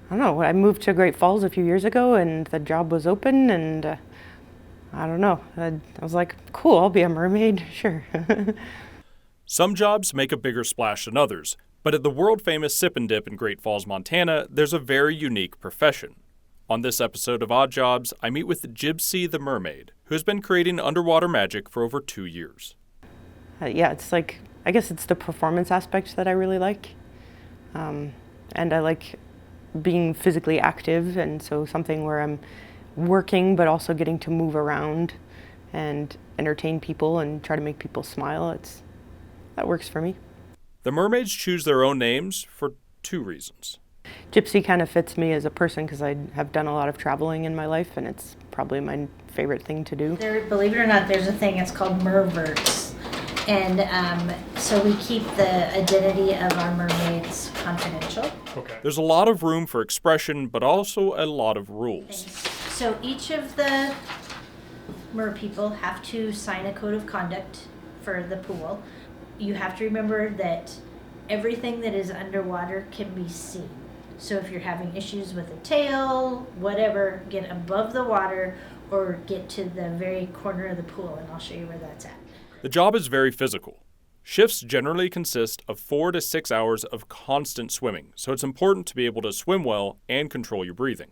I don't know, I moved to Great Falls a few years ago and the job was open and I don't know. I was like, cool, I'll be a mermaid, sure. Some jobs make a bigger splash than others, but at the world-famous Sip and Dip in Great Falls, Montana, there's a very unique profession. On this episode of Odd Jobs, I meet with Jipsea the Mermaid, who has been creating underwater magic for over 2 years. Yeah, it's like, I guess it's the performance aspect that I really like. And I like being physically active, and so something where I'm working but also getting to move around and entertain people and try to make people smile. That works for me. The mermaids choose their own names for 2 reasons. Gypsy kind of fits me as a person because I have done a lot of traveling in my life, and it's probably my favorite thing to do. Believe it or not, there's a thing, it's called merverts. And so we keep the identity of our mermaids confidential. Okay. There's a lot of room for expression, but also a lot of rules. So each of the mer people have to sign a code of conduct for the pool. You have to remember that everything that is underwater can be seen. So if you're having issues with a tail, whatever, get above the water or get to the very corner of the pool, and I'll show you where that's at. The job is very physical. Shifts generally consist of 4 to 6 hours of constant swimming, so it's important to be able to swim well and control your breathing.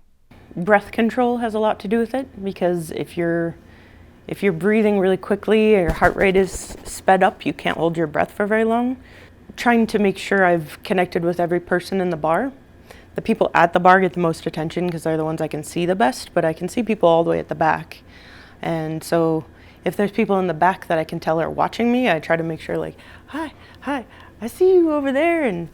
Breath control has a lot to do with it, because if you're breathing really quickly, your heart rate is sped up, you can't hold your breath for very long. Trying to make sure I've connected with every person in the bar. The people at the bar get the most attention because they're the ones I can see the best, but I can see people all the way at the back. And so if there's people in the back that I can tell are watching me, I try to make sure, like, hi, I see you over there, and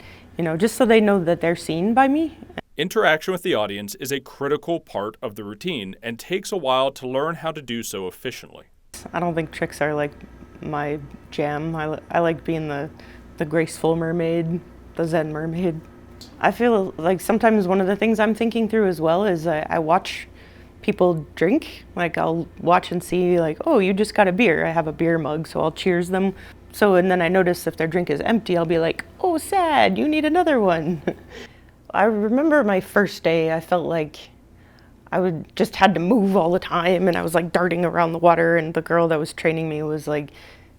just so they know that they're seen by me. Interaction with the audience is a critical part of the routine and takes a while to learn how to do so efficiently. I don't think tricks are like my jam. I like being the graceful mermaid, the Zen mermaid. I feel like sometimes one of the things I'm thinking through as well is I watch people drink. Like, I'll watch and see, like, oh, you just got a beer. I have a beer mug, so I'll cheers them. And then I notice if their drink is empty, I'll be like, oh, sad, you need another one. I remember my first day, I felt like just had to move all the time, and I was like darting around the water, and the girl that was training me was like,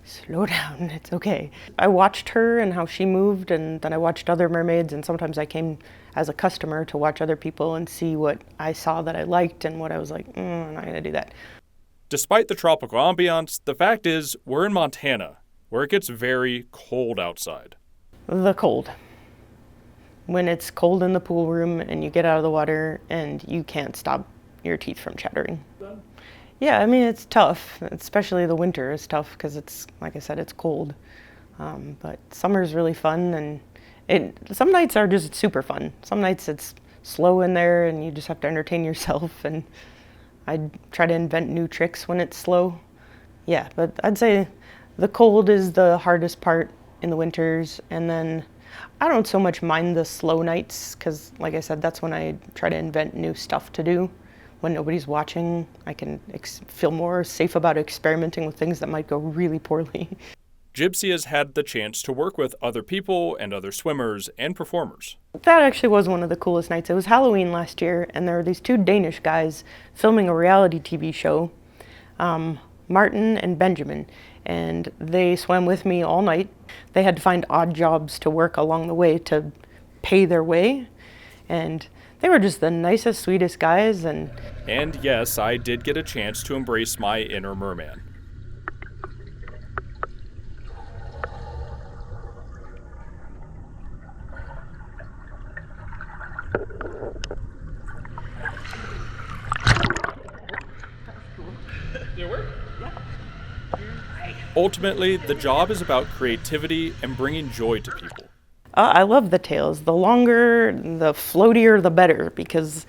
slow down, it's okay. I watched her and how she moved, and then I watched other mermaids, and sometimes I came as a customer to watch other people and see what I saw that I liked and what I was like, I'm not gonna do that. Despite the tropical ambiance, the fact is we're in Montana, where it gets very cold outside. The cold. When it's cold in the pool room and you get out of the water and you can't stop your teeth from chattering. Yeah, I mean, it's tough, especially the winter is tough because it's, like I said, it's cold. But summer's really fun, and some nights are just super fun. Some nights it's slow in there and you just have to entertain yourself, and I try to invent new tricks when it's slow. Yeah, but I'd say the cold is the hardest part in the winters, and then I don't so much mind the slow nights because, like I said, that's when I try to invent new stuff to do. When nobody's watching, I can feel more safe about experimenting with things that might go really poorly. Jipsea has had the chance to work with other people and other swimmers and performers. That actually was one of the coolest nights. It was Halloween last year, and there were these 2 Danish guys filming a reality TV show, Martin and Benjamin, and they swam with me all night. They had to find odd jobs to work along the way to pay their way, and they were just the nicest, sweetest guys. And yes, I did get a chance to embrace my inner merman. Did it work? Yeah. Ultimately, the job is about creativity and bringing joy to people. I love the tails. The longer, the floatier, the better, because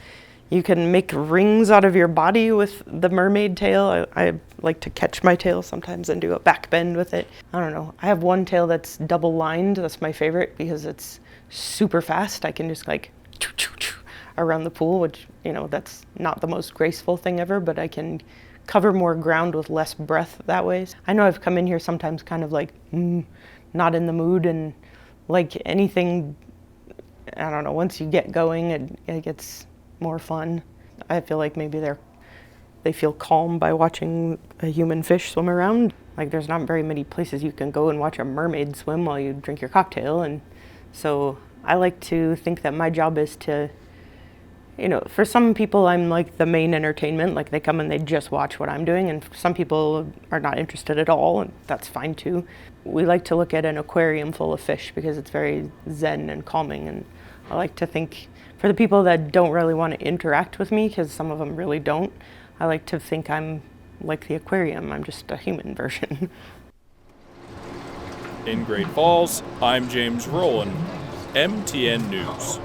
you can make rings out of your body with the mermaid tail. I like to catch my tail sometimes and do a back bend with it. I don't know. I have one tail that's double lined. That's my favorite because it's super fast. I can just like around the pool, which, that's not the most graceful thing ever, but I can cover more ground with less breath that way. I know I've come in here sometimes kind of like not in the mood, and like anything I don't know, once you get going, it gets more fun. I feel like maybe they feel calm by watching a human fish swim around. Like there's not very many places you can go and watch a mermaid swim while you drink your cocktail. And so I like to think that my job is to, for some people I'm like the main entertainment, like they come and they just watch what I'm doing, and some people are not interested at all, and that's fine too. We like to look at an aquarium full of fish because it's very zen and calming, and I like to think for the people that don't really want to interact with me, because some of them really don't, I like to think I'm like the aquarium, I'm just a human version. In Great Falls, I'm James Rowland, MTN News.